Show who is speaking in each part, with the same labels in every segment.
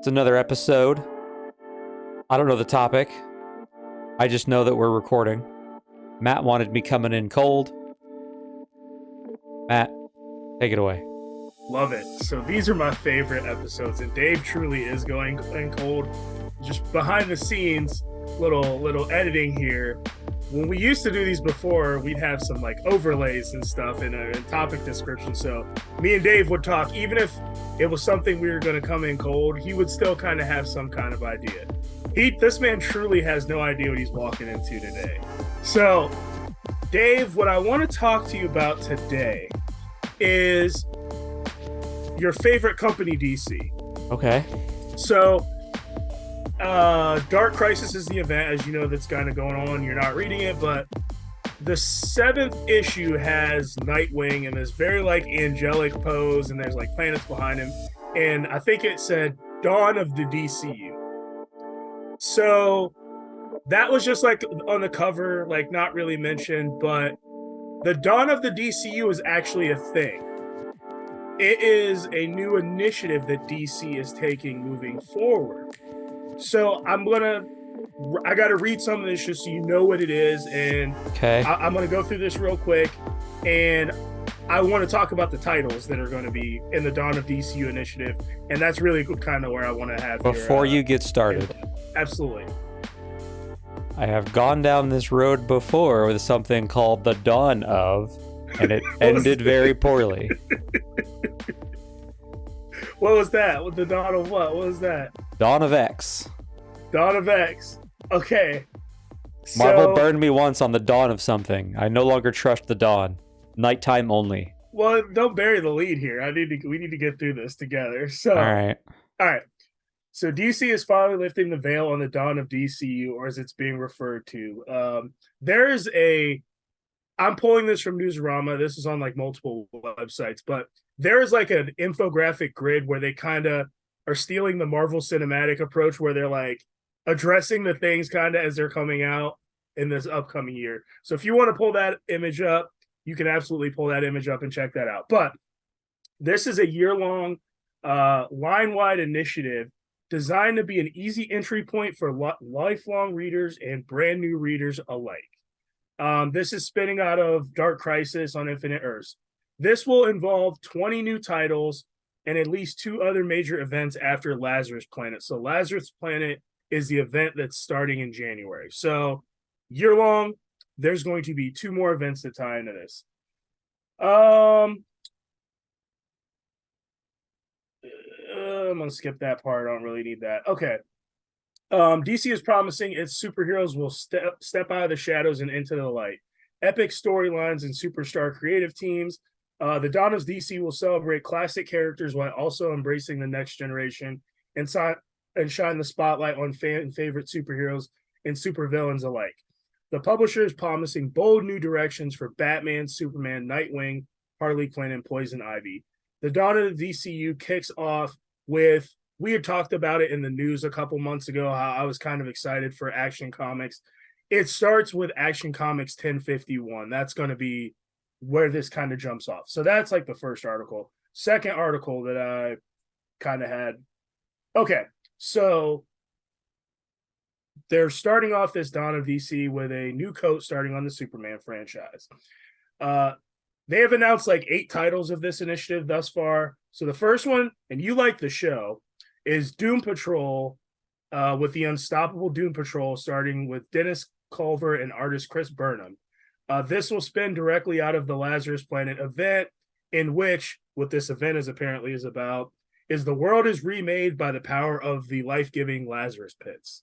Speaker 1: It's another episode. I don't know the topic. I just know that we're recording. Matt wanted me coming in cold. Matt, take it away.
Speaker 2: Love it. So these are my favorite episodes, and Dave truly is going in cold. Just behind the scenes, little editing here. When we used to do these before, we'd have some like overlays and stuff in a topic description. So me and Dave would talk, even if it was something we were going to come in cold, he would still kind of have some kind of idea. This man truly has no idea what he's walking into today. So, Dave, what I want to talk to you about today is your favorite company, DC.
Speaker 1: Okay.
Speaker 2: So, Dark Crisis is the event, as you know, that's kind of going on. You're not reading it, but the 7th issue has Nightwing in this very like angelic pose, and there's like planets behind him. And I think it said Dawn of the DCU. So that was just like on the cover, like not really mentioned, but the Dawn of the DCU is actually a thing. It is a new initiative that DC is taking moving forward. So I got to read some of this just so you know what it is. And
Speaker 1: okay.
Speaker 2: I'm going to go through this real quick. And I want to talk about the titles that are going to be in the Dawn of DCU initiative. And that's really kind of where I want to have
Speaker 1: Before you get started.
Speaker 2: Absolutely.
Speaker 1: I have gone down this road before with something called the Dawn of, and it ended very poorly.
Speaker 2: What was that? The Dawn of what? What was that?
Speaker 1: Dawn of X.
Speaker 2: Dawn of X. Okay.
Speaker 1: Marvel burned me once on the dawn of something. I no longer trust the dawn. Nighttime only.
Speaker 2: Well, don't bury the lead here. We need to get through this together. So,
Speaker 1: all right.
Speaker 2: So DC is finally lifting the veil on the Dawn of DCU, or as it's being referred to. I'm pulling this from Newsarama. This is on like multiple websites, but there is like an infographic grid where they kind of are stealing the Marvel cinematic approach, where they're like addressing the things kind of as they're coming out in this upcoming year. So if you want to pull that image up, you can absolutely pull that image up and check that out. But this is a year-long line-wide initiative designed to be an easy entry point for lifelong readers and brand new readers alike. This is spinning out of Dark Crisis on Infinite Earths. This will involve 20 new titles and at least 2 other major events after Lazarus Planet. So Lazarus Planet is the event that's starting in January. So year long, there's going to be 2 more events that tie into this. I'm going to skip that part. I don't really need that. Okay. DC is promising its superheroes will step out of the shadows and into the light. Epic storylines and superstar creative teams. The Dawn of DC will celebrate classic characters while also embracing the next generation and shine the spotlight on fan favorite superheroes and supervillains alike. The publisher is promising bold new directions for Batman, Superman, Nightwing, Harley Quinn, and Poison Ivy. The Dawn of the DCU kicks off with, we had talked about it in the news a couple months ago, how I was kind of excited for Action Comics. It starts with Action Comics 1051. That's going to be where this kind of jumps off. So that's like the first article. Second article that I kind of had. Okay, so they're starting off this Dawn of DC with a new coat starting on the Superman franchise. They have announced like 8 titles of this initiative thus far. So the first one, and you like the show, is Doom Patrol, with the Unstoppable Doom Patrol, starting with Dennis Culver and artist Chris Burnham. This will spin directly out of the Lazarus Planet event, in which what this event is apparently is about is the world is remade by the power of the life-giving Lazarus pits.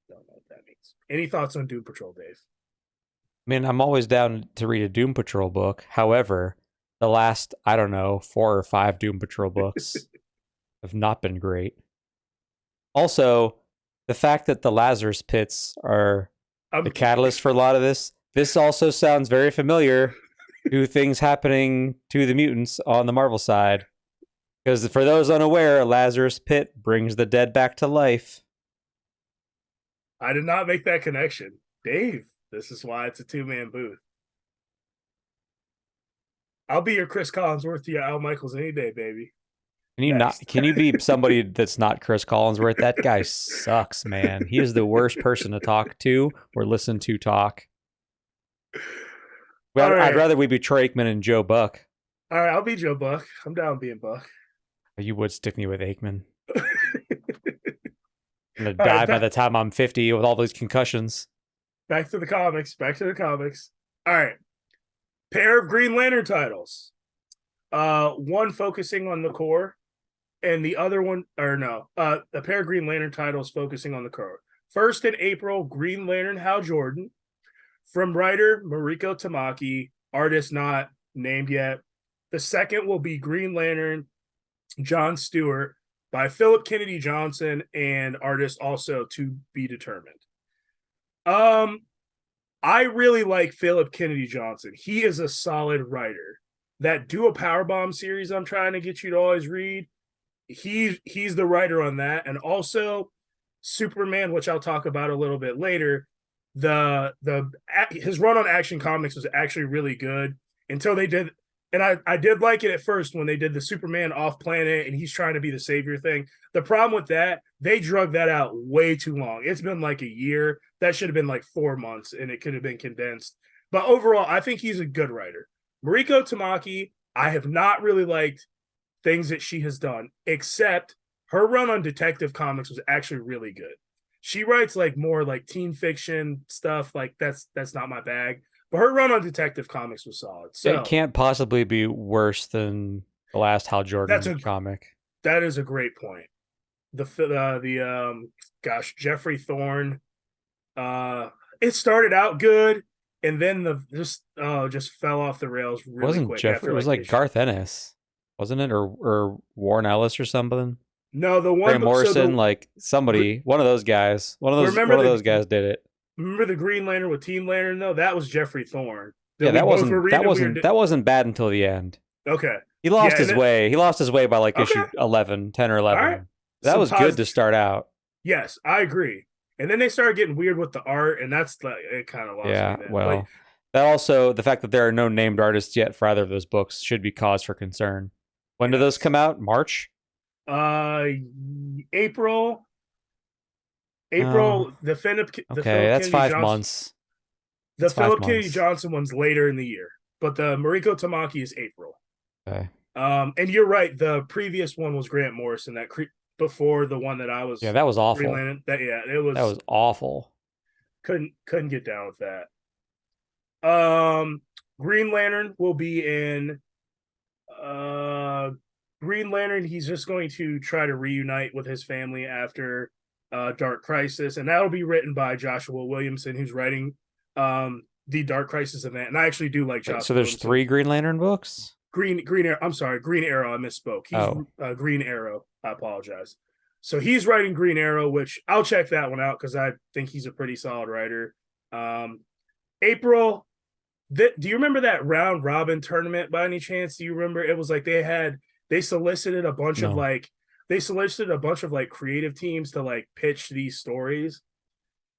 Speaker 2: Don't know what that means. Any thoughts on Doom Patrol, Dave?
Speaker 1: I mean, I'm always down to read a Doom Patrol book. However, the last, 4 or 5 Doom Patrol books have not been great. Also, the fact that the Lazarus pits are the catalyst for a lot of this also sounds very familiar to things happening to the mutants on the Marvel side. Because for those unaware, a Lazarus pit brings the dead back to life.
Speaker 2: I did not make that connection. Dave, this is why it's a 2-man booth. I'll be your Chris Collinsworth to your Al Michaels any day, baby.
Speaker 1: Can you
Speaker 2: Next.
Speaker 1: not? Can you be somebody that's not Chris Collinsworth? That guy sucks, man. He is the worst person to talk to or listen to talk.
Speaker 2: All
Speaker 1: I'd
Speaker 2: right.
Speaker 1: rather we be Troy Aikman and Joe Buck.
Speaker 2: All right, I'll be Joe Buck. I'm down being Buck.
Speaker 1: You would stick me with Aikman.
Speaker 2: All
Speaker 1: I'm gonna
Speaker 2: right,
Speaker 1: die by the time I'm 50 with all these concussions.
Speaker 2: back to the comics. Back to the comics. All right. Pair of Green Lantern titles. One focusing on the core, and the other one, or no, a pair of Green Lantern titles focusing on the core. First in April, Green Lantern Hal Jordan, from writer Mariko Tamaki, artist not named yet. The second will be Green Lantern John Stewart by Philip Kennedy Johnson, and artist also to be determined. I really like Philip Kennedy Johnson. He is a solid writer. That Duo Powerbomb series I'm trying to get you to always read, he's the writer on that. And also Superman, which I'll talk about a little bit later. His run on Action Comics was actually really good until they did, and I did like it at first when they did the Superman off planet and he's trying to be the savior thing. The problem with that, they drug that out way too long. It's been like a year. That should have been like 4 months, and it could have been condensed. But overall, I think he's a good writer. Mariko Tamaki, I have not really liked things that she has done, except her run on Detective Comics was actually really good. She writes like more like teen fiction stuff, like that's not my bag. But her run on Detective Comics was solid. So
Speaker 1: it can't possibly be worse than the last Hal Jordan comic.
Speaker 2: That is a great point. Gosh, Jeffrey Thorne. It started out good, and then just fell off the rails really
Speaker 1: wasn't
Speaker 2: quick.
Speaker 1: Jeffrey? It was like Garth Ennis, wasn't it, or Warren Ellis or something?
Speaker 2: No, the one
Speaker 1: Grant Morrison, like somebody, one of those guys, one of those guys did it.
Speaker 2: Remember the Green Lantern with Team Lantern though? That was Jeffrey Thorne.
Speaker 1: That wasn't bad until the end.
Speaker 2: Okay.
Speaker 1: He lost his way. He lost his way by like issue 11, 10 or 11. Right. That was good to start out.
Speaker 2: Yes, I agree. And then they started getting weird with the art, and that's like it kind of lost me.
Speaker 1: Yeah, well, that also, the fact that there are no named artists yet for either of those books should be cause for concern. When do those come out? March?
Speaker 2: April. The Philip.
Speaker 1: Okay, that's 5 months.
Speaker 2: The Philip Kennedy Johnson one's later in the year, but the Mariko Tamaki is April.
Speaker 1: Okay.
Speaker 2: And you're right. The previous one was Grant Morrison. Before the one that I was.
Speaker 1: Yeah, that was awful.
Speaker 2: That was
Speaker 1: awful.
Speaker 2: Couldn't get down with that. Green Lantern will be in. Green Lantern, he's just going to try to reunite with his family after Dark Crisis, and that'll be written by Joshua Williamson, who's writing the Dark Crisis event. And I actually do like Joshua.
Speaker 1: So there's
Speaker 2: Williamson.
Speaker 1: 3 Green Lantern books?
Speaker 2: Green Arrow. I'm sorry, Green Arrow. I misspoke. He's Green Arrow. I apologize. So he's writing Green Arrow, which I'll check that one out because I think he's a pretty solid writer. April. Do you remember that round robin tournament by any chance? Do you remember? It was like they solicited a bunch of creative teams to like pitch these stories.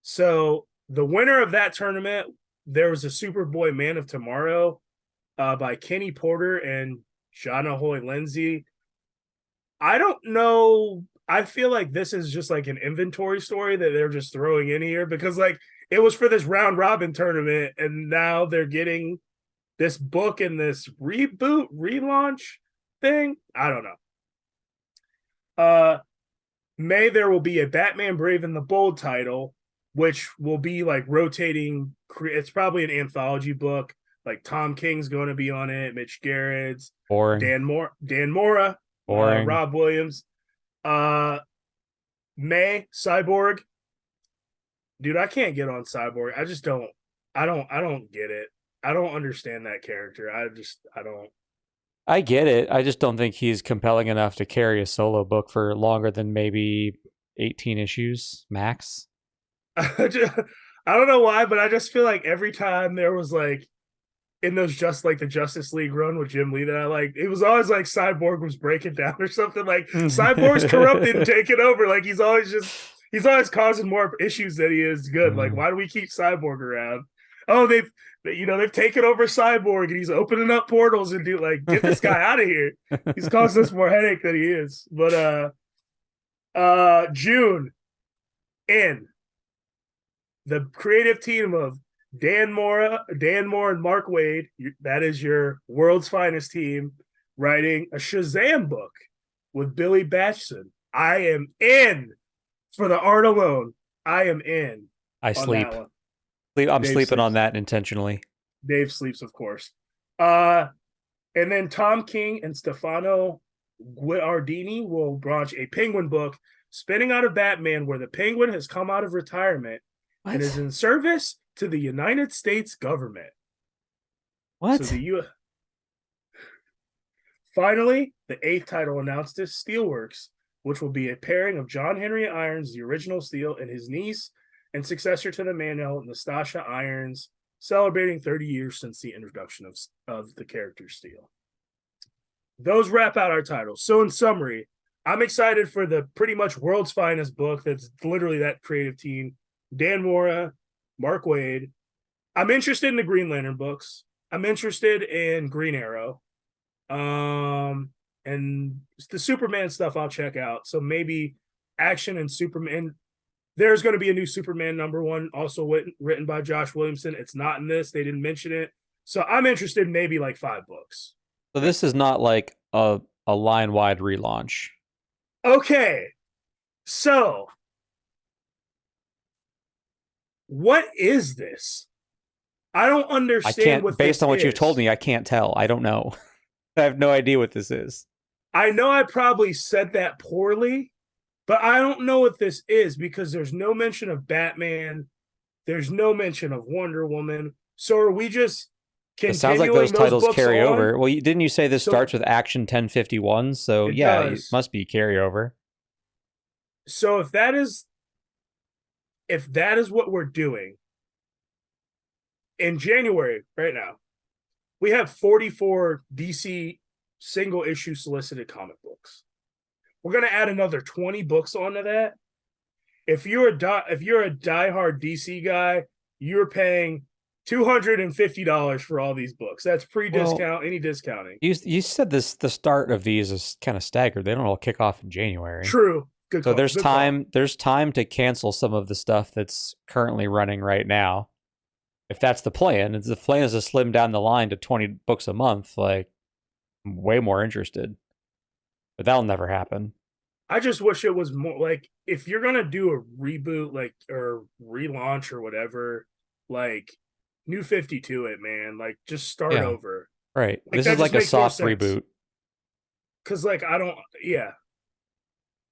Speaker 2: So the winner of that tournament, there was a Superboy Man of Tomorrow by Kenny Porter and Janahoy Lindsay. I don't know. I feel like this is just like an inventory story that they're just throwing in here because like it was for this round robin tournament, and now they're getting this book and this relaunch thing. I don't know. May there will be a Batman Brave and the Bold title, which will be like rotating. It's probably an anthology book. Like Tom King's going to be on it, Mitch Gerrits, Dan Mora, Rob Williams. May Cyborg. Dude, I can't get on Cyborg. I just don't. I don't get it. I don't understand that character. I don't.
Speaker 1: I get it. I just don't think he's compelling enough to carry a solo book for longer than maybe 18 issues max.
Speaker 2: I don't know why, but I just feel like every time there was like in those the Justice League run with Jim Lee that I liked, it was always like Cyborg was breaking down or something. Like Cyborg's corrupted and taking over. Like he's always causing more issues than he is good. Like why do we keep Cyborg around? Oh, they've taken over Cyborg and he's opening up portals and get this guy out of here. He's causing us more headache than he is. But June in the creative team of Dan Moore, and Mark Waid. That is your world's finest team, writing a Shazam book with Billy Batson. I am in for the art alone. I am in.
Speaker 1: I
Speaker 2: on
Speaker 1: sleep.
Speaker 2: That one.
Speaker 1: I'm
Speaker 2: Dave
Speaker 1: sleeping
Speaker 2: sleeps.
Speaker 1: on that intentionally.
Speaker 2: Dave sleeps, of course. And then Tom King and Stefano Guardini will launch a Penguin book spinning out of Batman, where the Penguin has come out of retirement
Speaker 1: What?
Speaker 2: and is in service to the United States government.
Speaker 1: What?
Speaker 2: So Finally, the 8th title announced is Steelworks, which will be a pairing of John Henry Irons, the original Steel, and his niece and successor to the Manel, Nastasha Irons, celebrating 30 years since the introduction of the character Steel. Those wrap out our titles. So in summary, I'm excited for the pretty much world's finest book that's literally that creative team. Dan Mora, Mark Waid. I'm interested in the Green Lantern books. I'm interested in Green Arrow. And the Superman stuff I'll check out. So maybe Action and Superman. There's going to be a new Superman #1, also written by Josh Williamson. It's not in this. They didn't mention it. So I'm interested in maybe like 5 books.
Speaker 1: So this is not like a line-wide relaunch.
Speaker 2: Okay. So what is this? I don't understand.
Speaker 1: I can't,
Speaker 2: what
Speaker 1: based on what
Speaker 2: is.
Speaker 1: you've told me, I can't tell. I don't know. I have no idea what this is.
Speaker 2: I know I probably said that poorly, but I don't know what this is because there's no mention of Batman. There's no mention of Wonder Woman. So are we just
Speaker 1: It sounds like those titles carry
Speaker 2: on?
Speaker 1: over. Well, didn't you say this starts with Action 1051? So yeah, it must be carryover.
Speaker 2: So if that is what we're doing in January right now, we have 44 DC single issue solicited comic books. We're going to add another 20 books onto that. If you're a diehard DC guy, you're paying $250 for all these books. That's pre-discount, any discounting.
Speaker 1: You said the start of these is kind of staggered. They don't all kick off in January.
Speaker 2: True. Good call.
Speaker 1: There's time. There's time to cancel some of the stuff that's currently running right now. If that's the plan, if the plan is to slim down the line to 20 books a month, like, I'm way more interested. But that'll never happen.
Speaker 2: I just wish it was more like, if you're gonna do a reboot, like, or relaunch or whatever, like, New 52 it, man. Like, just start over.
Speaker 1: Right. This is like a soft reboot.
Speaker 2: Because, like,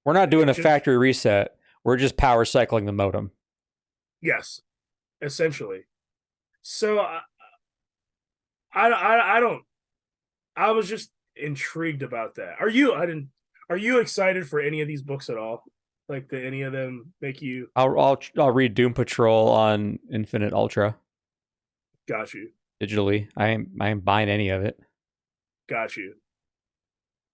Speaker 1: we're not doing a factory reset. We're just power cycling the modem. Yes,
Speaker 2: essentially. So I don't. I was just intrigued about that. Are you excited for any of these books at all? Like, do any of them make you?
Speaker 1: I'll read Doom Patrol on Infinite Ultra.
Speaker 2: Got you.
Speaker 1: Digitally, I ain't buying any of it.
Speaker 2: Got you.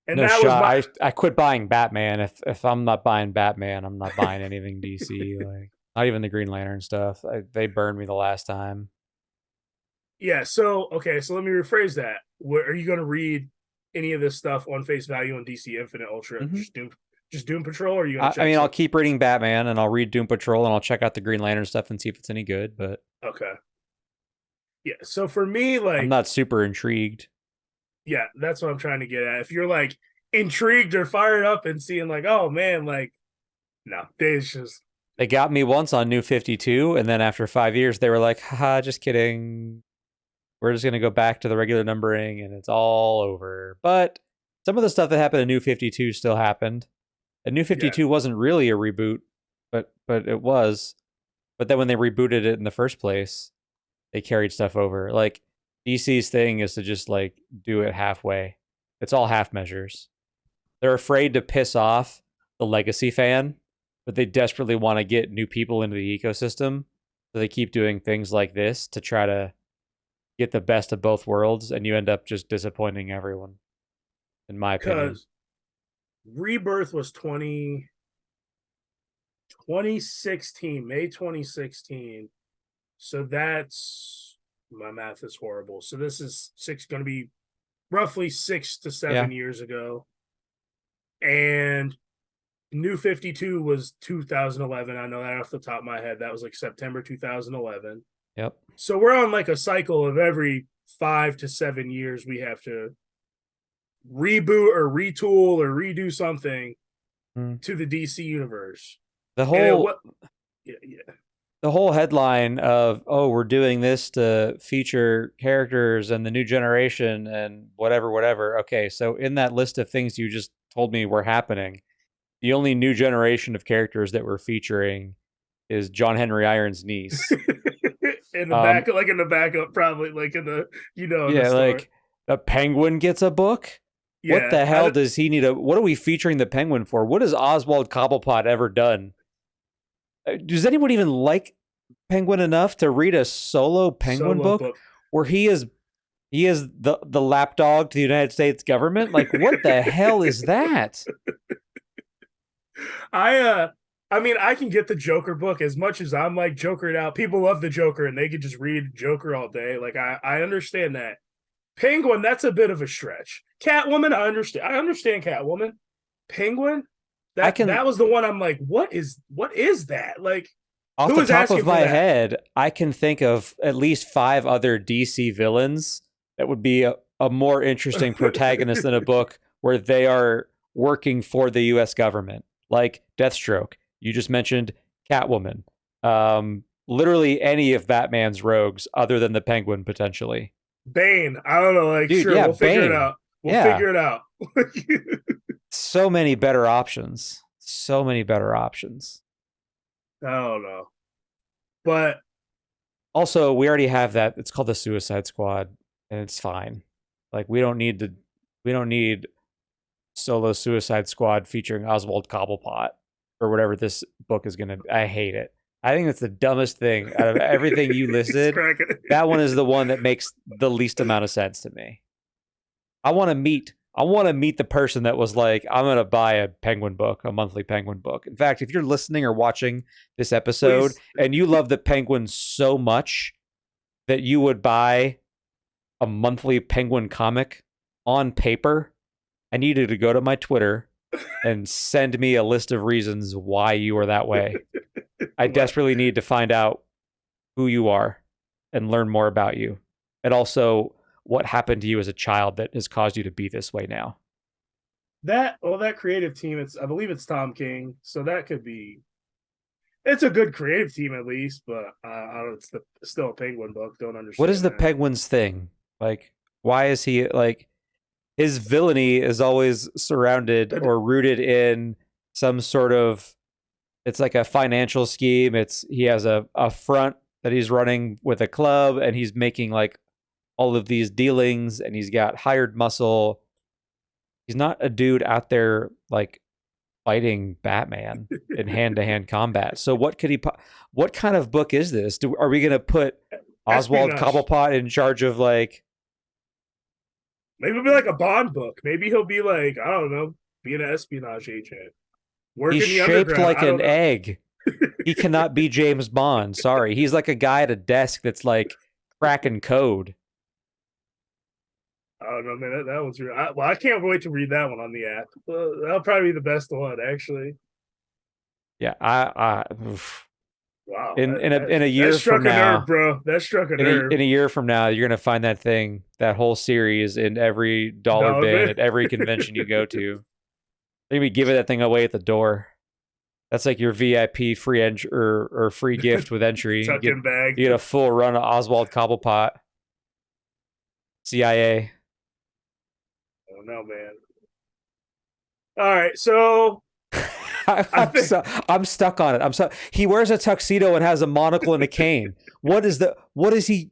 Speaker 2: And
Speaker 1: no that shot. Was I quit buying Batman. If I'm not buying Batman, I'm not buying anything DC. Like, not even the Green Lantern stuff. They burned me the last time.
Speaker 2: Yeah. So okay. So let me rephrase that. Are you going to read any of this stuff on face value on DC Infinite Ultra? Mm-hmm. Just Doom Patrol, or are you going to?
Speaker 1: I'll keep reading Batman, and I'll read Doom Patrol, and I'll check out the Green Lantern stuff and see if it's any good. But
Speaker 2: okay. Yeah. So for me, like,
Speaker 1: I'm not super intrigued.
Speaker 2: Yeah, that's what I'm trying to get at. If you're like intrigued or fired up and seeing like, oh man, like, no,
Speaker 1: they got me once on New 52, and then after 5 years, they were like, haha, just kidding. We're just going to go back to the regular numbering, and it's all over. But some of the stuff that happened in New 52 still happened. And New 52 wasn't really a reboot, but it was. But then when they rebooted it in the first place, they carried stuff over. Like, DC's thing is to just, like, do it halfway. It's all half measures. They're afraid to piss off the legacy fan, but they desperately want to get new people into the ecosystem. So they keep doing things like this to try to get the best of both worlds, and you end up just disappointing everyone, in my opinion. Because
Speaker 2: Rebirth was 2016, May 2016. So that's, my math is horrible. So this is going to be roughly 6 to 7
Speaker 1: Yeah.
Speaker 2: years ago. And New 52 was 2011. I know that off the top of my head. That was like September 2011.
Speaker 1: Yep.
Speaker 2: So we're on like a cycle of every 5 to 7 years we have to reboot or retool or redo something to the DC universe.
Speaker 1: The
Speaker 2: And it,
Speaker 1: whole
Speaker 2: yeah.
Speaker 1: the whole headline of, oh, we're doing this to feature characters and the new generation and whatever. Okay, so in that list of things you just told me were happening, the only new generation of characters that we're featuring is John Henry Irons' niece.
Speaker 2: In the back, like in the backup, probably like in the, in the story.
Speaker 1: Like the Penguin gets a book.
Speaker 2: Yeah.
Speaker 1: What the hell does he need what are we featuring the Penguin for? What has Oswald Cobblepot ever done? Does anyone even like Penguin enough to read a solo Penguin book where he is the lapdog to the United States government? Like, what the hell is that?
Speaker 2: I mean, I can get the Joker book as much as I'm like Jokered out. People love the Joker and they could just read Joker all day. Like I understand that. Penguin, that's a bit of a stretch. Catwoman, I understand Catwoman. Penguin, that was the one I'm like, what is that? Like,
Speaker 1: off the top of my head, I can think of at least 5 other DC villains that would be a more interesting protagonist in a book where they are working for the US government, like Deathstroke. You just mentioned Catwoman. Literally any of Batman's rogues other than the Penguin, potentially.
Speaker 2: Bane. I don't know. Like, dude, sure, we'll figure it out. We'll figure it out.
Speaker 1: So many better options.
Speaker 2: I don't know. But
Speaker 1: also, we already have that. It's called the Suicide Squad, and it's fine. Like, we don't need solo Suicide Squad featuring Oswald Cobblepot or whatever this book is going to. I hate it. I think it's the dumbest thing out of everything you listed. That one is the one that makes the least amount of sense to me. I want to meet the person that was like, I'm going to buy a Penguin book, a monthly Penguin book. In fact, if you're listening or watching this episode and you love the Penguin so much that you would buy a monthly Penguin comic on paper, I need you to go to my Twitter and send me a list of reasons why you are that way. I desperately need to find out who you are and learn more about you. And also what happened to you as a child that has caused you to be this way now.
Speaker 2: That creative team, I believe it's Tom King. So that could be, it's a good creative team at least, but I don't, it's still a Penguin book. Don't understand.
Speaker 1: What is the Penguin's thing? Like, why is he like, his villainy is always surrounded or rooted in some sort of, it's like a financial scheme. He has a front that he's running with a club and he's making like all of these dealings and he's got hired muscle. He's not a dude out there like fighting Batman in hand-to-hand combat. So what kind of book is this? Are we going to put Oswald Cobblepot in charge of like,
Speaker 2: maybe it'll be like a Bond book. Maybe he'll be like, I don't know, being an espionage agent.
Speaker 1: He's shaped like an egg. He cannot be James Bond. Sorry. He's like a guy at a desk that's like cracking code.
Speaker 2: I don't know, man. That one's real. I can't wait to read that one on the app. That'll probably be the best one, actually.
Speaker 1: Yeah,
Speaker 2: wow.
Speaker 1: In a year from now,
Speaker 2: bro. That struck a nerve.
Speaker 1: In a year from now, you're gonna find that whole series in every dollar bin at every convention you go to. They're gonna be giving that thing away at the door. That's like your VIP free or free gift with entry.
Speaker 2: You
Speaker 1: get a full run of Oswald Cobblepot. CIA.
Speaker 2: Oh no, man. All right, so
Speaker 1: I'm stuck on it. He wears a tuxedo and has a monocle and a cane. What is he?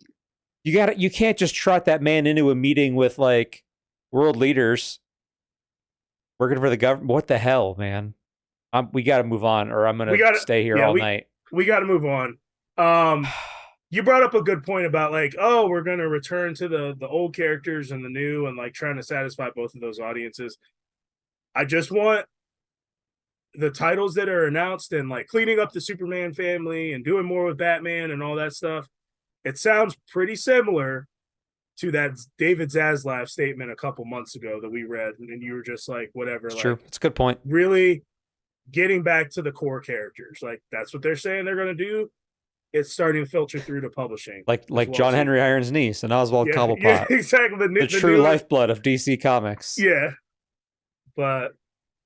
Speaker 1: You can't just trot that man into a meeting with like world leaders working for the government. What the hell, man? We got to move on, or I'm gonna stay here all night.
Speaker 2: We got to move on. You brought up a good point about like, oh, we're gonna return to the old characters and the new, and like trying to satisfy both of those audiences. I just want the titles that are announced and like cleaning up the Superman family and doing more with Batman and all that stuff, it sounds pretty similar to that David Zaslav statement a couple months ago that we read, and you were just like, whatever.
Speaker 1: It's
Speaker 2: like,
Speaker 1: true. It's a good point.
Speaker 2: Really getting back to the core characters, like that's what they're saying they're going to do. It's starting to filter through to publishing,
Speaker 1: Like John Henry Irons' niece and Oswald
Speaker 2: yeah,
Speaker 1: Cobblepot.
Speaker 2: yeah, exactly.
Speaker 1: The true lifeblood of DC Comics.
Speaker 2: Yeah, but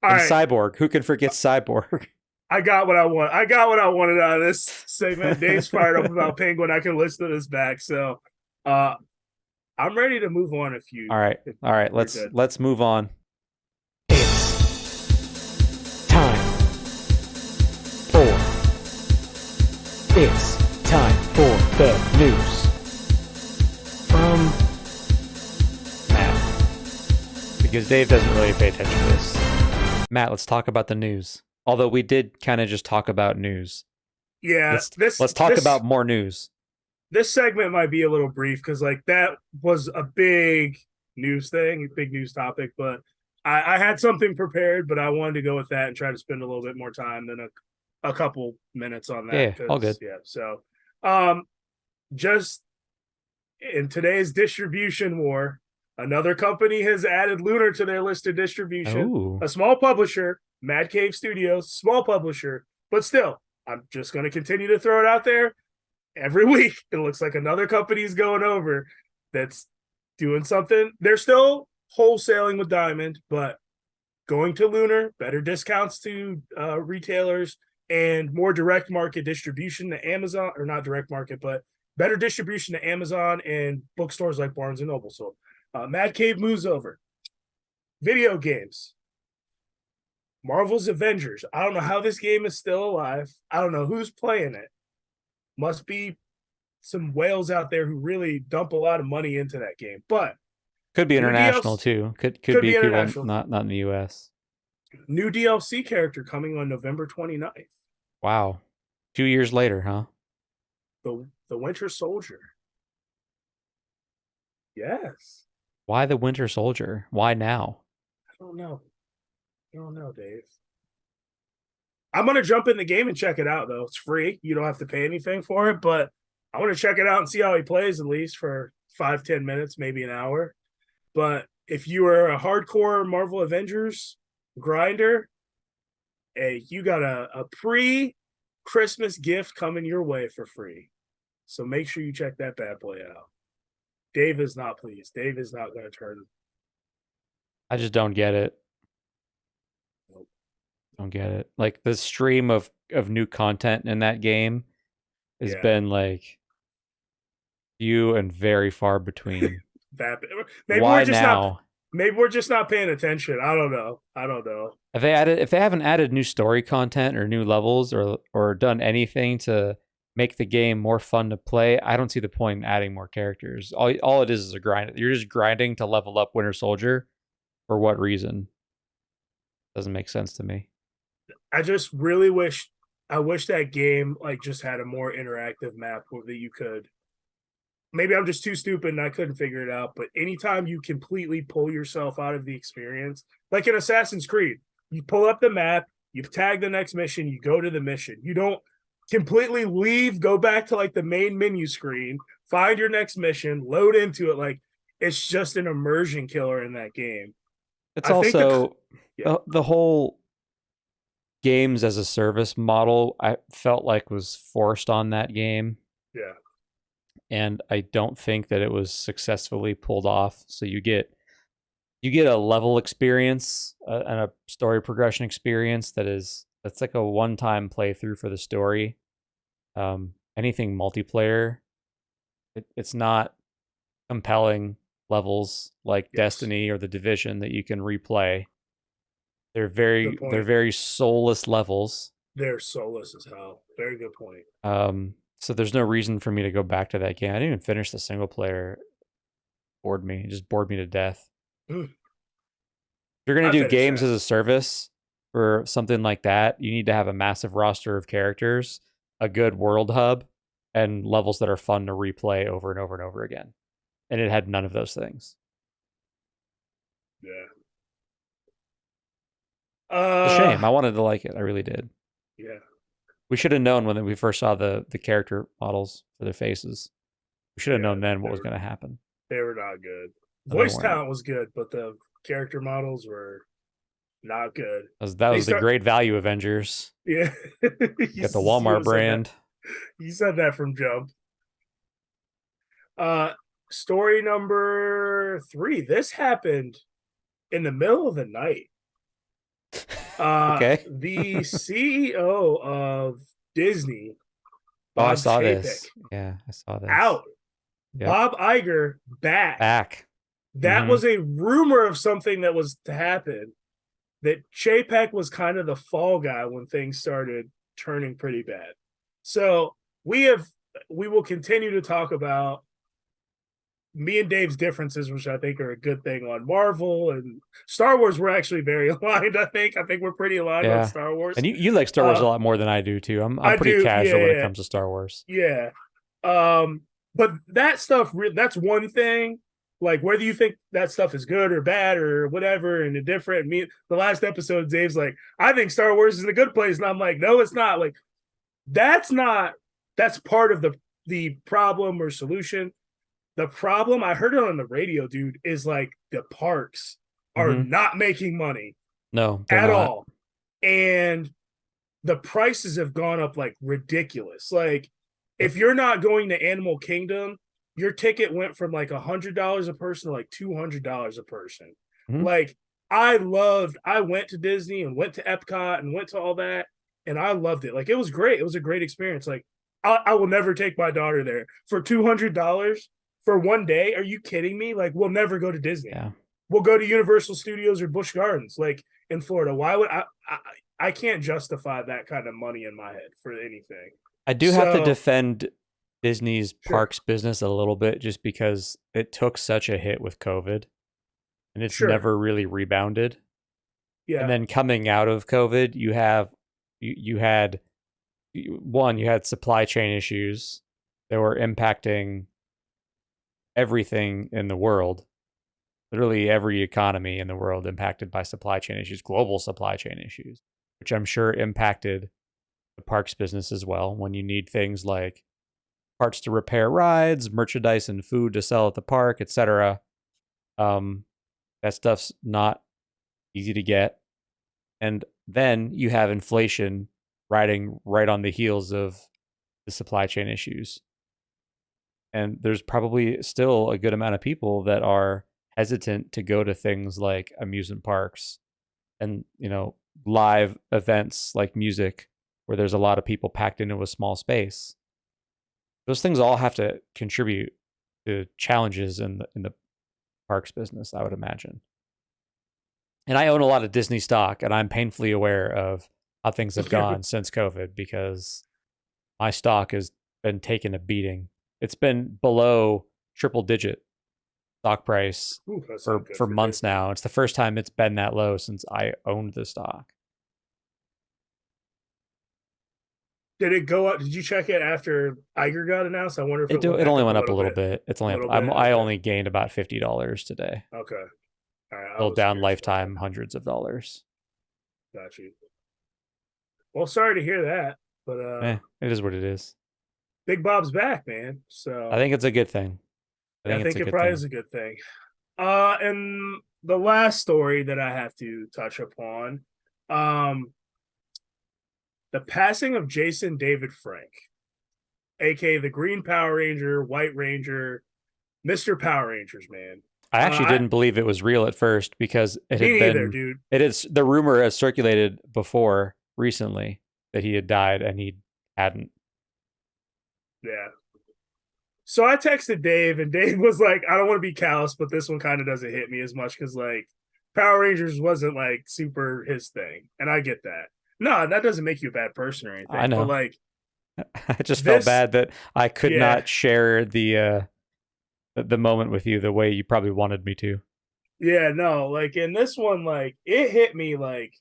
Speaker 1: and right. Cyborg. Who can forget Cyborg?
Speaker 2: I got what I want. I got what I wanted out of this segment. Dave's fired up about Penguin. I can listen to this back. So I'm ready to move on if you
Speaker 1: all right. Let's move on. It's time for the news from Matt. Because Dave doesn't really pay attention to this. Matt, let's talk about the news. Although we did kind of just talk about news.
Speaker 2: Yeah,
Speaker 1: let's talk about more news.
Speaker 2: This segment might be a little brief because like that was a big news thing, a big news topic, but I had something prepared, but I wanted to go with that and try to spend a little bit more time than a couple minutes on that.
Speaker 1: Yeah, all good.
Speaker 2: Yeah, so just in today's distribution war, another company has added Lunar to their list of distribution.
Speaker 1: Ooh.
Speaker 2: A small publisher, Mad Cave Studios, small publisher, but still, I'm just going to continue to throw it out there. Every week, it looks like another company's going over that's doing something. They're still wholesaling with Diamond, but going to Lunar, better discounts to retailers, and more direct market distribution to Amazon, or not direct market, but better distribution to Amazon and bookstores like Barnes & Noble. So Mad Cave moves over. Video games. Marvel's Avengers. I don't know how this game is still alive. I don't know who's playing it. Must be some whales out there who really dump a lot of money into that game. But
Speaker 1: could be international too. Could be people not in the US.
Speaker 2: New DLC character coming on November 29th.
Speaker 1: Wow. 2 years later, huh?
Speaker 2: The Winter Soldier. Yes.
Speaker 1: Why the Winter Soldier? Why now?
Speaker 2: I don't know, Dave. I'm going to jump in the game and check it out, though. It's free. You don't have to pay anything for it, but I want to check it out and see how he plays at least for 5-10 minutes, maybe an hour. But if you are a hardcore Marvel Avengers grinder, hey, you got a pre-Christmas gift coming your way for free. So make sure you check that bad boy out. Dave is not pleased. Dave is not going to turn.
Speaker 1: I just don't get it.
Speaker 2: Nope.
Speaker 1: Don't get it. Like the stream of new content in that game has been like few and very far between.
Speaker 2: Maybe
Speaker 1: why
Speaker 2: we're just
Speaker 1: now?
Speaker 2: Maybe we're just not paying attention. I don't know.
Speaker 1: If they haven't added new story content or new levels or done anything to make the game more fun to play, I don't see the point in adding more characters. All it is a grind. You're just grinding to level up Winter Soldier. For what reason? Doesn't make sense to me.
Speaker 2: I just really wish that game like just had a more interactive map that you could. Maybe I'm just too stupid and I couldn't figure it out. But anytime you completely pull yourself out of the experience, like in Assassin's Creed, you pull up the map, you tag the next mission, you go to the mission. You don't completely leave, go back to like the main menu screen, find your next mission, load into it. Like it's just an immersion killer in that game.
Speaker 1: It's also the whole games as a service model I felt like was forced on that game.
Speaker 2: Yeah.
Speaker 1: And I don't think that it was successfully pulled off. So you get a level experience and a story progression experience that's like a one-time playthrough for the story. Anything multiplayer, it's not compelling levels like Destiny or The Division that you can replay. They're very soulless levels.
Speaker 2: They're soulless as hell. Very good point.
Speaker 1: So there's no reason for me to go back to that game. I didn't even finish the single player. It just bored me to death. If you're gonna do games as a service for something like that, you need to have a massive roster of characters, a good world hub, and levels that are fun to replay over and over and over again. And it had none of those things.
Speaker 2: Yeah.
Speaker 1: It's a shame. I wanted to like it. I really did.
Speaker 2: Yeah.
Speaker 1: We should have known when we first saw the character models for their faces. We should have
Speaker 2: Yeah,
Speaker 1: known then what was going to happen.
Speaker 2: they were not good.
Speaker 1: No, they
Speaker 2: Voice
Speaker 1: weren't.
Speaker 2: talent was good, but the character models were not good.
Speaker 1: That
Speaker 2: They
Speaker 1: was the
Speaker 2: start,
Speaker 1: great value Avengers.
Speaker 2: yeah.
Speaker 1: You got the Walmart
Speaker 2: said that.
Speaker 1: brand.
Speaker 2: You said that from jump. Uh, Story number 3. This happened in the middle of the night.
Speaker 1: Okay.
Speaker 2: The CEO of Disney,
Speaker 1: Oh, I
Speaker 2: Bob
Speaker 1: saw
Speaker 2: Chapek,
Speaker 1: this. Yeah, I saw this.
Speaker 2: out.
Speaker 1: Yep.
Speaker 2: Bob Iger back.
Speaker 1: Back.
Speaker 2: That was a rumor of something that was to happen. That Chapek was kind of the fall guy when things started turning pretty bad. So we will continue to talk about me and Dave's differences, which I think are a good thing on Marvel and Star Wars. We're actually very aligned. I think we're pretty aligned on Star Wars.
Speaker 1: And you like Star Wars a lot more than I do too. I'm pretty
Speaker 2: do,
Speaker 1: casual when it comes to Star Wars.
Speaker 2: Yeah. But that stuff, that's one thing. Like whether you think that stuff is good or bad or whatever, and different. Me, the last episode, Dave's like, I think Star Wars is in a good place, and I'm like, no, it's not. Like, that's not. That's part of the problem or solution. The problem, I heard it on the radio, dude, is like the parks are not making money.
Speaker 1: No,
Speaker 2: at all, and the prices have gone up like ridiculous. Like, if you're not going to Animal Kingdom, your ticket went from like $100 a person to like $200 a person. Like, I went to Disney and went to Epcot and went to all that, and I loved it. Like, it was great. It was a great experience. Like, I will never take my daughter there for $200 for one day. Are you kidding me? Like, we'll never go to Disney.
Speaker 1: Yeah.
Speaker 2: We'll go to Universal Studios or Busch Gardens, like in Florida. Why would I can't justify that kind of money in my head for anything.
Speaker 1: I do have to defend Disney's parks business a little bit just because it took such a hit with COVID and it's never really rebounded. Yeah. And then coming out of COVID, you had supply chain issues that were impacting everything in the world. Literally every economy in the world impacted by supply chain issues, global supply chain issues, which I'm sure impacted the parks business as well. When you need things like parts to repair rides, merchandise and food to sell at the park, etc. That stuff's not easy to get. And then you have inflation riding right on the heels of the supply chain issues. And there's probably still a good amount of people that are hesitant to go to things like amusement parks and, live events like music where there's a lot of people packed into a small space. Those things all have to contribute to challenges in the parks business, I would imagine. And I own a lot of Disney stock, and I'm painfully aware of how things have gone since COVID because my stock has been taking a beating. It's been below triple digit stock price for months now. It's the first time it's been that low since I owned the stock.
Speaker 2: Did it go up? Did you check it after Iger got announced? I wonder if
Speaker 1: it only went up a little bit. It's only I only gained about $50 today.
Speaker 2: Okay. All right.
Speaker 1: Still down lifetime hundreds of dollars.
Speaker 2: Got you. Well, sorry to hear that, but
Speaker 1: it is what it is.
Speaker 2: Big Bob's back, man. So
Speaker 1: I think it's a good thing.
Speaker 2: I think it probably is a good thing. And the last story that I have to touch upon, the passing of Jason David Frank, aka the Green Power Ranger, White Ranger, Mr. Power Rangers, man.
Speaker 1: I actually didn't believe it was real at first because it had been
Speaker 2: dude.
Speaker 1: It is the rumor has circulated before recently that he had died and he hadn't.
Speaker 2: Yeah. So I texted Dave and Dave was like, I don't want to be callous, but this one kind of doesn't hit me as much because like Power Rangers wasn't like super his thing. And I get that. No, that doesn't make you a bad person or anything. I know. But like
Speaker 1: I just felt bad that I could not share the moment with you the way you probably wanted me to.
Speaker 2: Yeah, no, like in this one, like it hit me like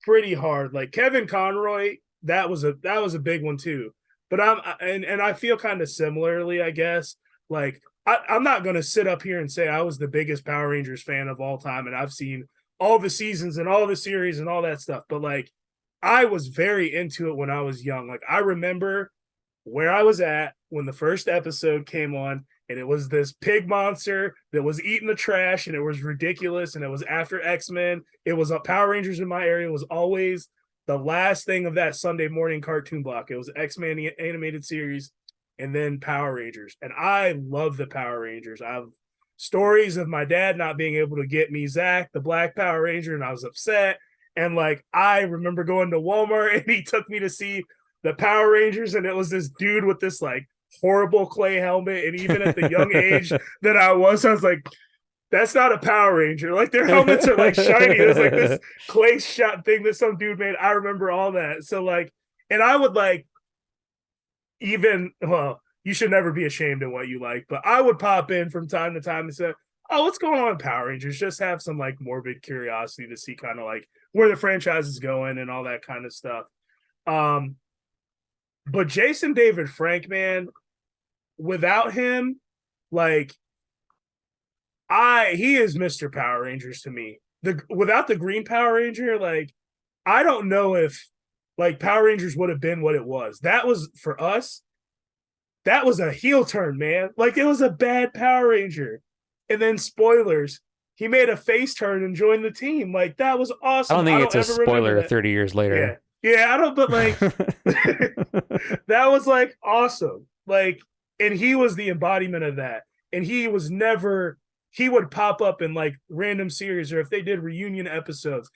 Speaker 2: pretty hard. Like Kevin Conroy, that was a big one too. But I feel kind of similarly, I guess. Like I'm not gonna sit up here and say I was the biggest Power Rangers fan of all time, and I've seen all the seasons and all the series and all that stuff. But like, I was very into it when I was young. Like, I remember where I was at when the first episode came on, and it was this pig monster that was eating the trash, and it was ridiculous. And it was after X-Men. It was Power Rangers in my area. It was always the last thing of that Sunday morning cartoon block. It was X-Men animated series and then Power Rangers. And I love the Power Rangers. I've stories of my dad not being able to get me Zach, the Black Power Ranger, and I was upset. And like, I remember going to Walmart and he took me to see the Power Rangers, and it was this dude with this like horrible clay helmet. And even at the young age that I was like, that's not a Power Ranger. Like, their helmets are like shiny. It's like this clay shot thing that some dude made. I remember all that. So like, and I would like, even, well, you should never be ashamed of what you like, but I would pop in from time to time and say, oh, what's going on in Power Rangers? Just have some like morbid curiosity to see kind of like where the franchise is going and all that kind of stuff. But Jason David Frank, man, without him, like, he is Mr. Power Rangers to me. Without the Green Power Ranger, like, I don't know if like Power Rangers would have been what it was. That was, for us, that was a heel turn, man. Like, it was a bad Power Ranger. And then, spoilers, he made a face turn and joined the team. Like, that was awesome.
Speaker 1: I don't think it's a spoiler 30 years later.
Speaker 2: Yeah, I don't, but like, that was like awesome. Like, and he was the embodiment of that. And he would pop up in like random series, or if they did reunion episodes,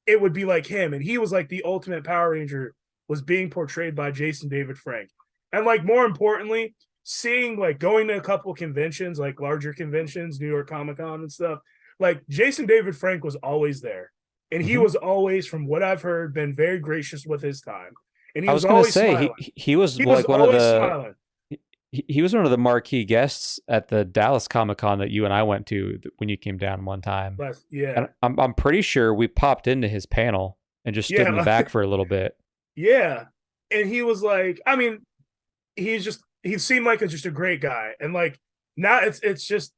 Speaker 2: it would be like him. And he was like the ultimate Power Ranger, was being portrayed by Jason David Frank. And like, more importantly, seeing, like, going to a couple conventions, like larger conventions, New York Comic Con and stuff, like, Jason David Frank was always there. And he was always, from what I've heard, been very gracious with his time. And he was always smiling.
Speaker 1: He was like one of the he was one of the marquee guests at the Dallas Comic Con that you and I went to when you came down one time.
Speaker 2: Yeah,
Speaker 1: and I'm pretty sure we popped into his panel and just stood in the back for a little bit.
Speaker 2: Yeah, and he was like, I mean, he seemed like just a great guy. And like, now it's just